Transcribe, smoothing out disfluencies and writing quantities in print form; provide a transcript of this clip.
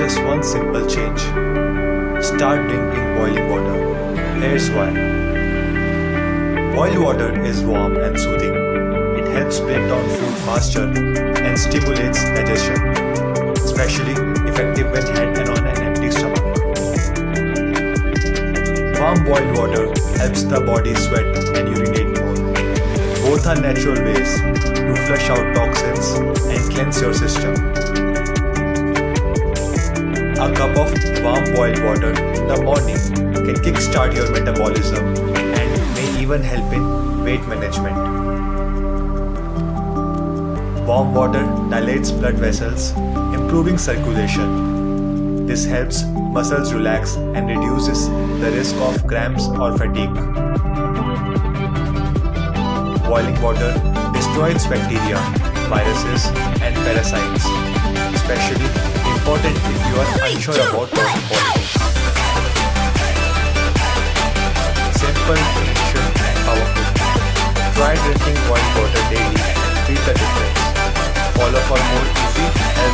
just one simple change. Start drinking boiling water. Here's why. Boiled water is warm and soothing. It helps break down food faster and stimulates digestion, especially effective when had and on an empty stomach. Warm boiled water helps the body sweat and urinate more. Both are natural ways to flush out toxins and cleanse your system. A cup of warm boiled water in the morning can kickstart your metabolism and may even help in weight management. Warm water dilates blood vessels, improving circulation. This helps muscles relax and reduces the risk of cramps or fatigue. Boiling water destroys bacteria, viruses, and parasites, especially important if you are unsure about water quality. Simple, efficient, and powerful. Try drinking boiled water daily and feel the difference. Follow for more easy, healthy